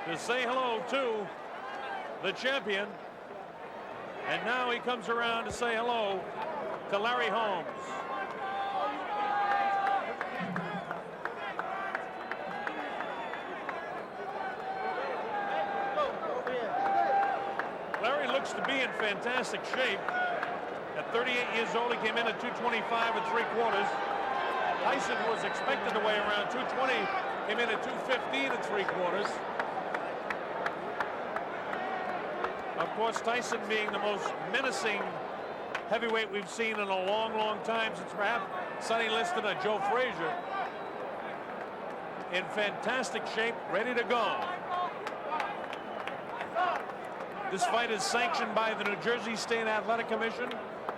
to say hello to the champion. And now he comes around to say hello to Larry Holmes. Larry looks to be in fantastic shape. At 38 years old, he came in at 225 3/4. Tyson was expected to weigh around 220, came in at 215 3/4. Of course, Tyson being the most menacing heavyweight we've seen in a long, long time, since perhaps Sonny Liston or Joe Frazier. In fantastic shape, ready to go. This fight is sanctioned by the New Jersey State Athletic Commission,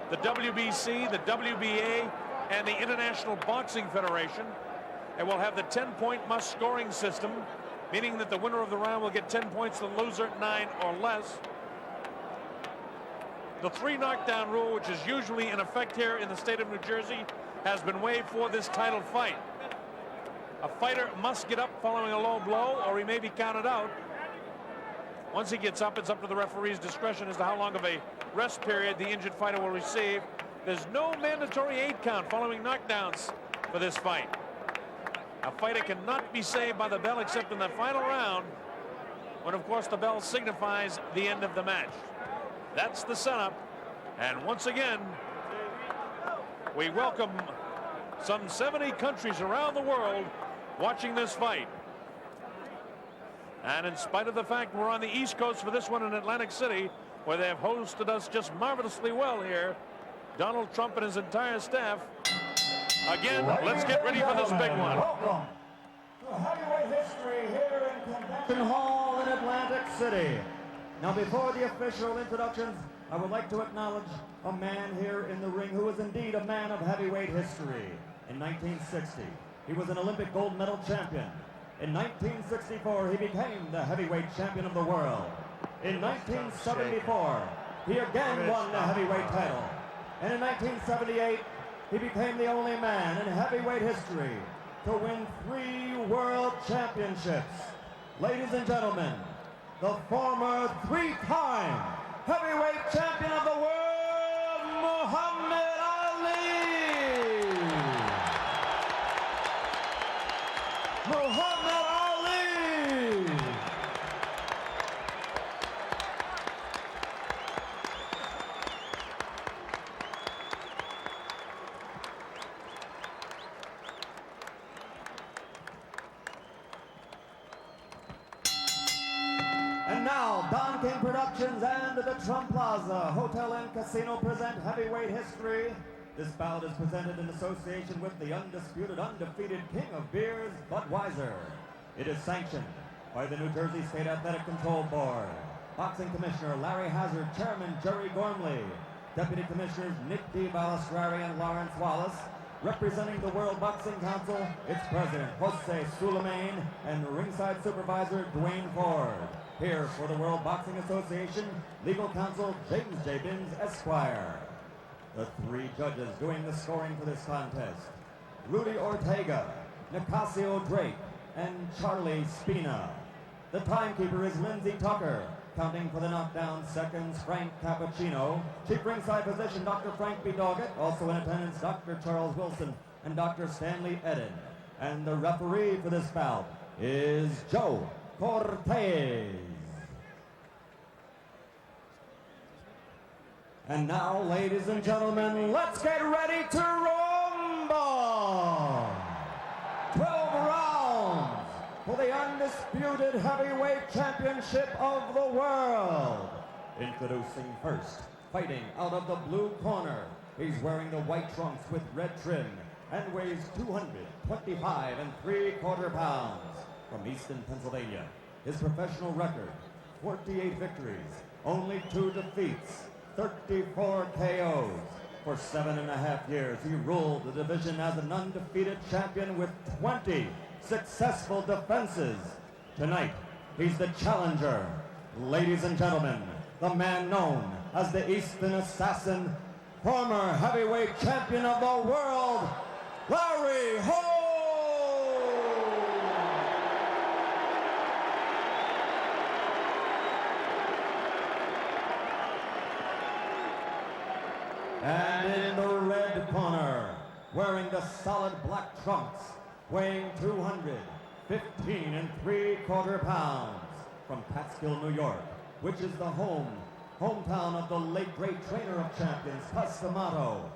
the WBC, the WBA, and the International Boxing Federation. And will have the 10-point must scoring system, meaning that the winner of the round will get 10 points, the loser 9 or less. The 3 knockdown rule, which is usually in effect here in the state of New Jersey, has been waived for this title fight. A fighter must get up following a low blow, or he may be counted out. Once he gets up, it's up to the referee's discretion as to how long of a rest period the injured fighter will receive. There's no mandatory 8 count following knockdowns for this fight. A fighter cannot be saved by the bell except in the final round, when of course the bell signifies the end of the match. That's the setup. And once again, we welcome some 70 countries around the world watching this fight. And in spite of the fact we're on the East Coast for this one in Atlantic City, where they have hosted us just marvelously well here, Donald Trump and his entire staff. Again, let's get ready for this big one. Welcome to heavyweight history here in Convention Hall in Atlantic City. Now, before the official introductions, I would like to acknowledge a man here in the ring who is indeed a man of heavyweight history. In 1960, he was an Olympic gold medal champion. In 1964, he became the heavyweight champion of the world. In 1974, he again won the heavyweight title. And in 1978, he became the only man in heavyweight history to win 3 world championships. Ladies and gentlemen, the former 3-time heavyweight champion of the world, Muhammad Ali! Muhammad Ali! And now, Don King Productions and the Trump Plaza Hotel and Casino present heavyweight history. This bout is presented in association with the undisputed, undefeated king of beers, Budweiser. It is sanctioned by the New Jersey State Athletic Control Board. Boxing Commissioner Larry Hazard, Chairman Jerry Gormley, Deputy Commissioners Nick D. Balistrari and Lawrence Wallace. Representing the World Boxing Council, its President Jose Suleiman and ringside supervisor Dwayne Ford. Here for the World Boxing Association, legal counsel James J. Binns, Esquire. The 3 judges doing the scoring for this contest: Rudy Ortega, Nicasio Drake, and Charlie Spina. The timekeeper is Lindsey Tucker. Counting for the knockdown seconds, Frank Cappuccino. Chief ringside physician, Dr. Frank B. Doggett. Also in attendance, Dr. Charles Wilson and Dr. Stanley Eden. And the referee for this bout is Joe Cortez. And now, ladies and gentlemen, let's get ready to rumble! 12 rounds for the undisputed heavyweight championship of the world. Introducing first, fighting out of the blue corner. He's wearing the white trunks with red trim and weighs 225 3/4 pounds. From Easton, Pennsylvania. His professional record, 48 victories, only 2 defeats, 34 KOs. For 7.5 years, he ruled the division as an undefeated champion with 20 successful defenses. Tonight, he's the challenger. Ladies and gentlemen, the man known as the Eastern Assassin, former heavyweight champion of the world, Larry Holmes! the solid black trunks, weighing 215 3/4 pounds, from Catskill, New York, which is the hometown of the late great trainer of champions, Pasamato.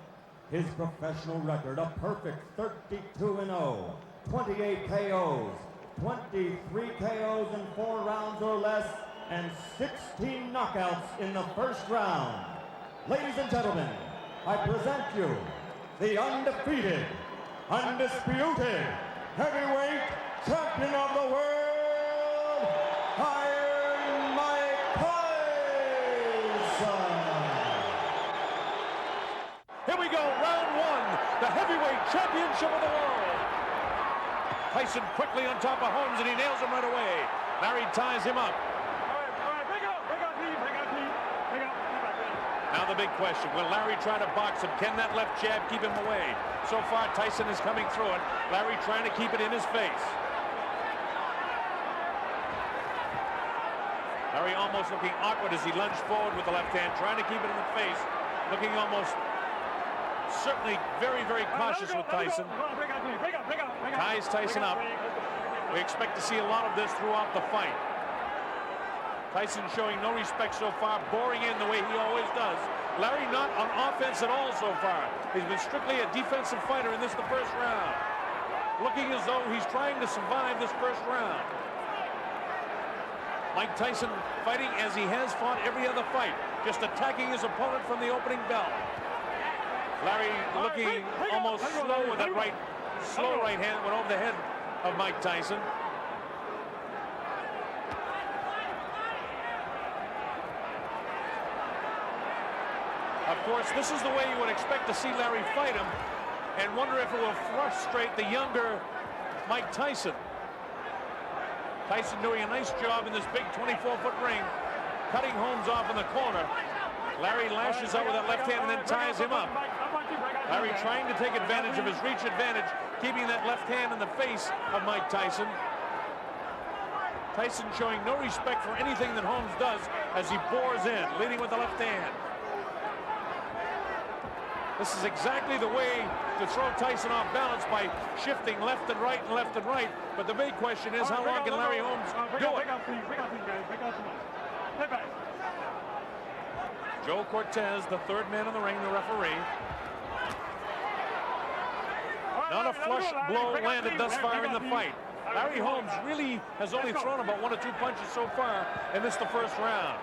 His professional record, a perfect 32-0, 28 KOs, 23 KOs in 4 rounds or less, and 16 knockouts in the first round. Ladies and gentlemen, I present you the undefeated, undisputed heavyweight champion of the world, Iron Mike Tyson. Here we go, round 1, the heavyweight championship of the world. Tyson quickly on top of Holmes, and he nails him right away. Larry ties him up. Now the big question, will Larry try to box him? Can that left jab keep him away? So far, Tyson is coming through it. Larry trying to keep it in his face. Larry almost looking awkward as he lunged forward with the left hand, trying to keep it in the face, looking almost certainly very, very cautious with Tyson. Ties Tyson up. We expect to see a lot of this throughout the fight. Tyson showing no respect so far, boring in the way he always does. Larry not on offense at all so far. He's been strictly a defensive fighter in the first round. Looking as though he's trying to survive this first round. Mike Tyson fighting as he has fought every other fight, just attacking his opponent from the opening bell. Larry looking almost slow with that slow right hand went over the head of Mike Tyson. Of course, this is the way you would expect to see Larry fight him, and wonder if it will frustrate the younger Mike Tyson. Tyson doing a nice job in this big 24-foot ring, cutting Holmes off in the corner. Larry lashes out with that left hand and then ties him up. Larry trying to take advantage of his reach advantage, keeping that left hand in the face of Mike Tyson. Tyson showing no respect for anything that Holmes does as he bores in, leading with the left hand. This is exactly the way to throw Tyson off balance, by shifting left and right and left and right. But the big question is, how long can Larry Holmes do it? Joe Cortez, the third man in the ring, the referee. Not a flush blow landed thus far in the fight. Larry Holmes really has only thrown about 1 or 2 punches so far in the first round.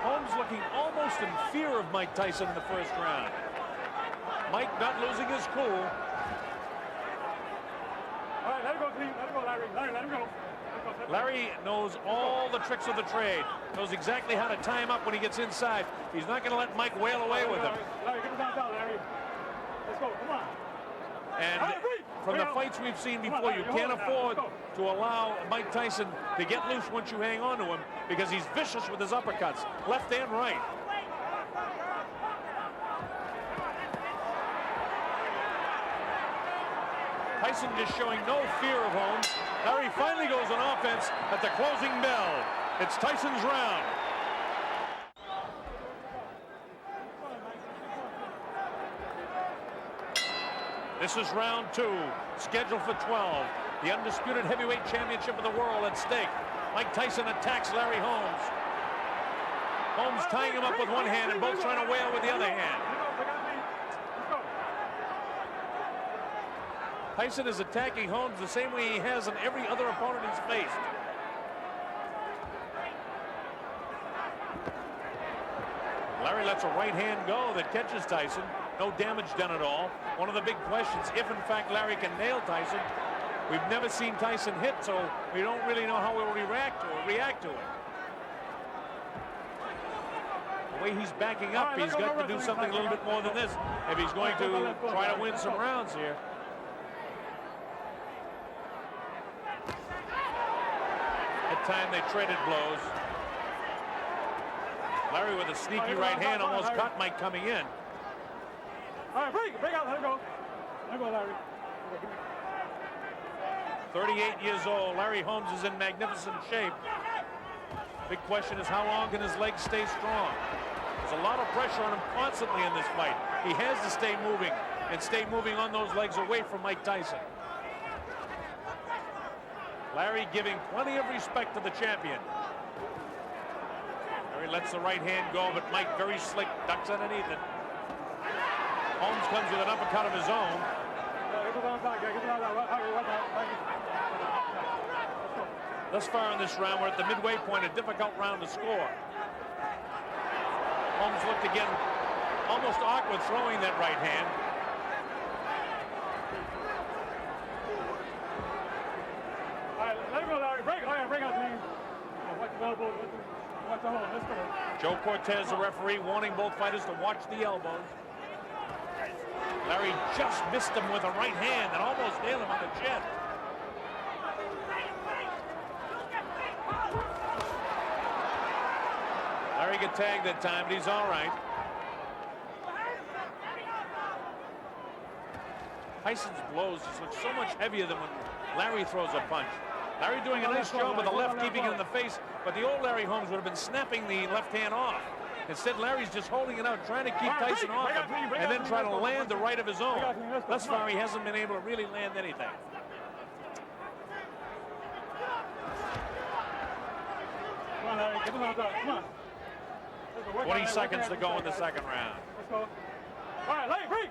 Holmes looking almost in fear of Mike Tyson in the first round. Mike not losing his cool. All right, let him go, Cleve. Let him go, Larry. Larry, let him go. Larry knows all the tricks of the trade. Knows exactly how to tie him up when he gets inside. He's not going to let Mike wail away with him. Larry, get him down, Larry. Let's go, come on. And from the fights we've seen before, you can't afford to allow Mike Tyson to get loose once you hang on to him, because he's vicious with his uppercuts, left and right. Tyson just showing no fear of Holmes. Larry finally goes on offense at the closing bell. It's Tyson's round. This is round 2, scheduled for 12. The undisputed heavyweight championship of the world at stake. Mike Tyson attacks Larry Holmes. Holmes tying him up with one hand and both trying to wail with the other hand. Tyson is attacking Holmes the same way he has on every other opponent he's faced. Larry lets a right hand go that catches Tyson. No damage done at all. One of the big questions, if in fact Larry can nail Tyson. We've never seen Tyson hit, so we don't really know how we'll react to it. The way he's backing up, he's got to do something a little bit more than this if he's going to try to win some rounds here. That time they traded blows. Larry with a sneaky right hand almost caught Mike coming in. All right, break out, let him go. Let him go, Larry. 38 years old. Larry Holmes is in magnificent shape. Big question is how long can his legs stay strong? There's a lot of pressure on him constantly in this fight. He has to stay moving and stay moving on those legs away from Mike Tyson. Larry giving plenty of respect to the champion. Larry lets the right hand go, but Mike very slick, ducks underneath it. Holmes comes with an uppercut of his own. Thus far in this round, we're at the midway point, a difficult round to score. Holmes looked again, almost awkward throwing that right hand. All right, let him go, Larry. Break out, please. Watch the elbows. Watch the hold. Let's go. Joe Cortez, the referee, warning both fighters to watch the elbows. Larry just missed him with a right hand and almost nailed him on the chin. Larry got tagged that time, but he's all right. Tyson's blows just look so much heavier than when Larry throws a punch. Larry doing a nice job with the left, keeping it in the face, but the old Larry Holmes would have been snapping the left hand off. Instead, Larry's just holding it out, trying to keep Tyson off him, and then trying to land the right of his own. Thus far, he hasn't been able to really land anything. Come on, Larry. Get him out there. Come on. 20 seconds to go in the second round. Let's go. All right, Larry, break.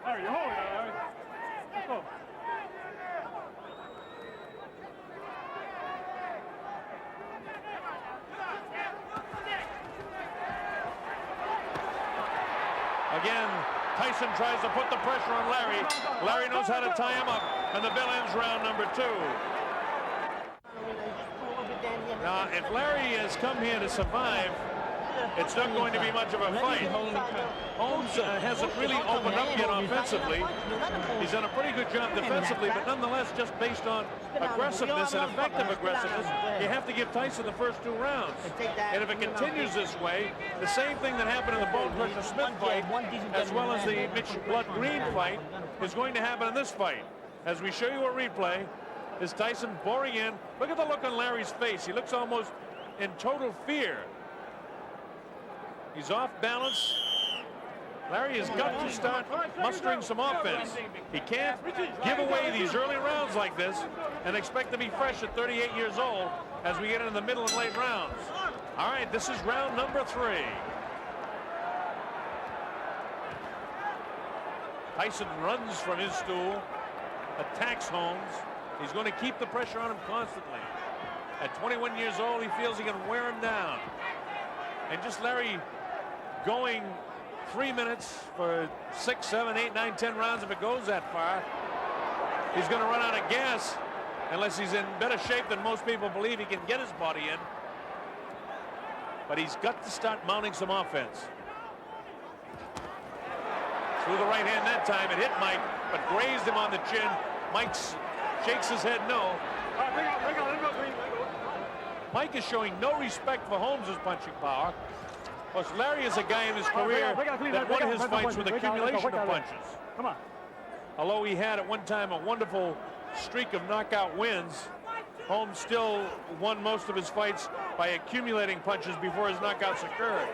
Larry, you're holding it, Larry. Let's go. Again, Tyson tries to put the pressure on Larry. Larry knows how to tie him up, and the bell ends round number 2. Now, if Larry has come here to survive, it's not going to be much of a fight. Holmes hasn't really opened up yet offensively. He's done a pretty good job defensively, but nonetheless, just based on aggressiveness and effective aggressiveness, you have to give Tyson the first 2 rounds. And if it continues this way, the same thing that happened in the Bone Crusher Smith fight, as well as the Mitch Blood Green fight, is going to happen in this fight. As we show you a replay, is Tyson boring in. Look at the look on Larry's face. He looks almost in total fear. He's off balance. Larry has got to start mustering some offense. He can't give away these early rounds like this and expect to be fresh at 38 years old as we get into the middle and late rounds. All right, this is round number 3. Tyson runs from his stool, attacks Holmes. He's going to keep the pressure on him constantly. At 21 years old, he feels he can wear him down. And just Larry going 3 minutes for 6, 7, 8, 9, 10 rounds. If it goes that far, he's going to run out of gas unless he's in better shape than most people believe he can get his body in. But he's got to start mounting some offense. Through the right hand that time. It hit Mike, but grazed him on the chin. Mike shakes his head no. Mike is showing no respect for Holmes' punching power. Plus, Larry is a guy in his career that won his fights with accumulation of punches. Come on. Although he had at one time a wonderful streak of knockout wins, Holmes still won most of his fights by accumulating punches before his knockouts occurred.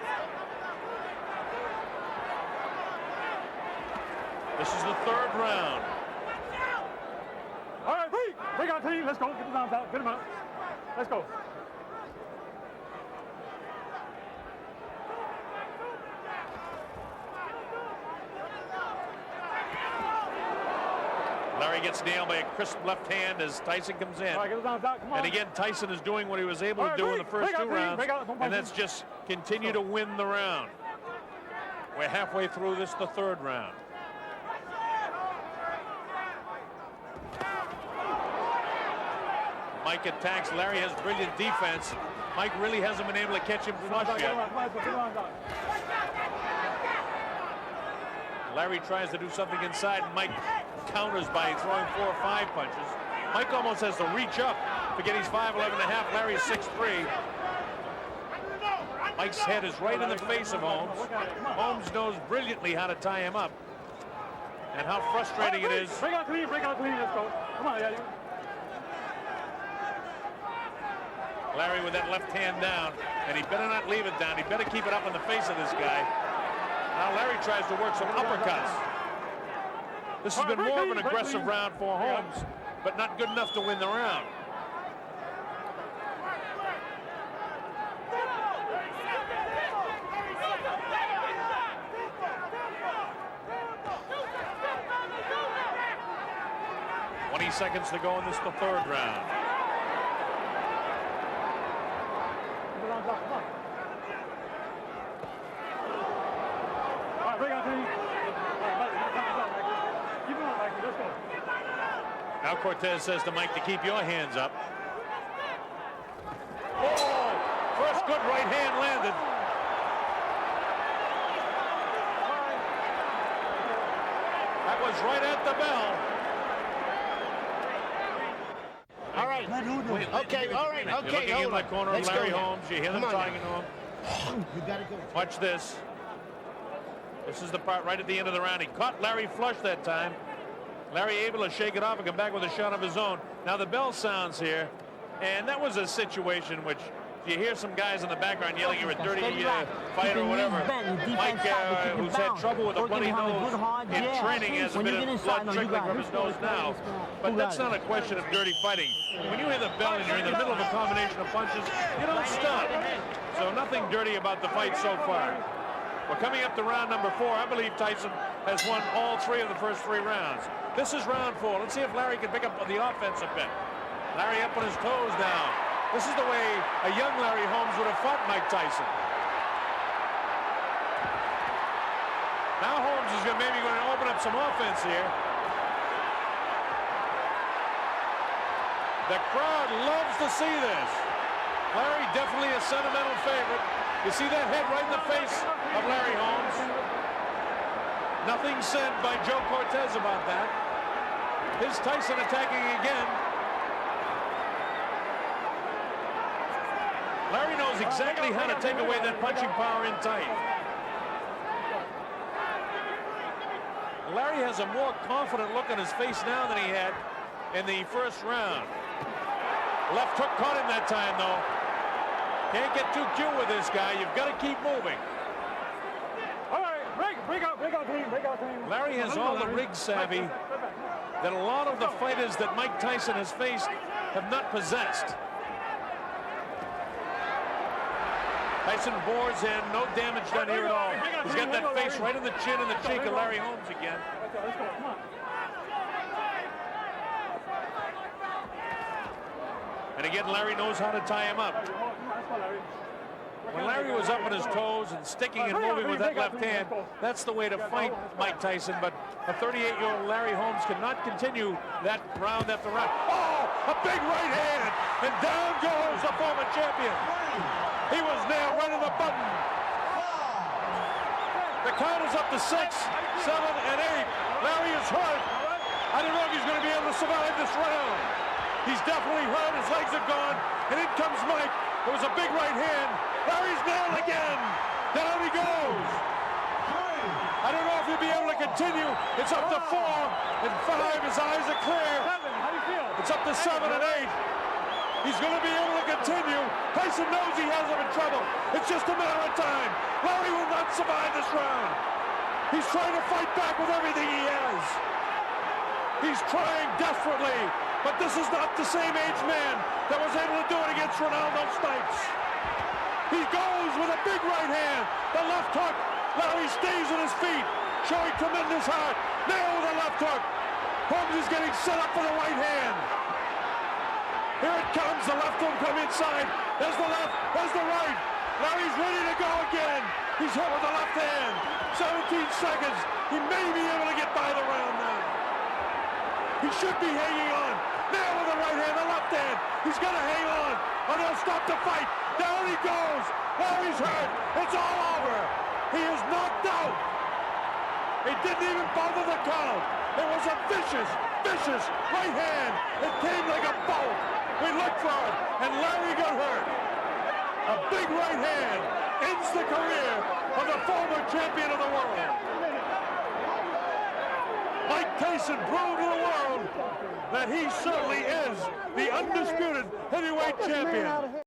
This is the 3rd round. All right, break out, team. Let's go. Get the arms out. Get him out. Let's go. Larry gets nailed by a crisp left hand as Tyson comes in. All right, get his arms out. Come on. And again, Tyson is doing what he was able to do in the first 2 rounds, and that's just continue to win the round. We're halfway through this, the 3rd round. Mike attacks. Larry has brilliant defense. Mike really hasn't been able to catch him flush yet. Larry tries to do something inside. Mike counters by throwing 4 or 5 punches. Mike almost has to reach up to get his 5'11 and a half. Larry's 6'3". Mike's head is right in the face of Holmes. Holmes knows brilliantly how to tie him up and how frustrating it is. Break out clean, let's go. Come on, yeah. Larry with that left hand down, and he better not leave it down. He better keep it up in the face of this guy. Now Larry tries to work some uppercuts. This has been more of an aggressive round for Holmes, but not good enough to win the round. Seconds to go in this, the third round. Now Cortez says to Mike to keep your hands up. Oh, first good right hand landed. That was right at the bell. All right. Okay, all right, okay. You're looking in the corner of Larry Holmes. You hear them talking to him. You gotta go. Watch this. This is the part right at the end of the round. He caught Larry flush that time. Larry able to shake it off and come back with a shot of his own. Now the bell sounds here, and that was a situation which you hear some guys in the background yelling you're a dirty fighter or whatever. Mike, who's had trouble with a bloody nose in training, has a bit of blood trickling from his nose now. But that's not a question of dirty fighting. When you hear the bell and you're in the middle of a combination of punches, you don't stop. So nothing dirty about the fight so far. We're coming up to round number 4. I believe Tyson has won all 3 of the first 3 rounds. This is round 4. Let's see if Larry can pick up the offense a bit. Larry up on his toes now. This is the way a young Larry Holmes would have fought Mike Tyson. Now Holmes is maybe going to open up some offense here. The crowd loves to see this. Larry definitely a sentimental favorite. You see that head right in the face of Larry Holmes. Nothing said by Joe Cortez about that. Here's Tyson attacking again. Larry knows exactly how to take away that punching power in tight. Larry has a more confident look on his face now than he had in the first round. Left hook caught him that time, though. Can't get too cute with this guy. You've got to keep moving. All right, break out, team. Larry has all the rig savvy that a lot of the fighters that Mike Tyson has faced have not possessed. Tyson bores in, no damage done here at all. He's got that face right in the chin and the cheek of Larry Holmes again. Let's go, come on. And again, Larry knows how to tie him up. When Larry was up on his toes and sticking and moving with that left hand, that's the way to fight Mike Tyson. But a 38-year-old Larry Holmes cannot continue that round after round. Oh, a big right hand, and down goes the former champion. He was nailed right in the button. The count is up to 6, 7, and 8. Larry is hurt. I don't know if he's going to be able to survive this round. He's definitely hurt. His legs are gone. And in comes Mike. There was a big right hand. Larry's nailed again. Down he goes. I don't know if he'll be able to continue. It's up to 4 and 5. His eyes are clear. How do you feel? It's up to 7 and 8. He's going to be able to continue. Tyson knows he has him in trouble. It's just a matter of time. Larry will not survive this round. He's trying to fight back with everything he has. He's trying desperately, but this is not the same age man that was able to do it against Ronaldo Snipes. He goes with a big right hand. The left hook. Larry stays on his feet, showing tremendous heart. Nail with a left hook. Holmes is getting set up for the right hand. Here it comes. The left will come inside. There's the left. There's the right. Larry's ready to go again. He's hit with the left hand. 17 seconds. He may be able to get by the round now. He should be hanging on. Nail with the right hand, the left hand. He's got to hang on, or they'll stop the fight. Down he goes. Larry's hurt. It's all over. He is knocked out. He didn't even bother the count. It was a vicious right hand. It came like a bolt. We looked for it, and Larry got hurt. A big right hand ends the career of the former champion of the world. Mike Tyson proved to the world that he certainly is the undisputed heavyweight champion.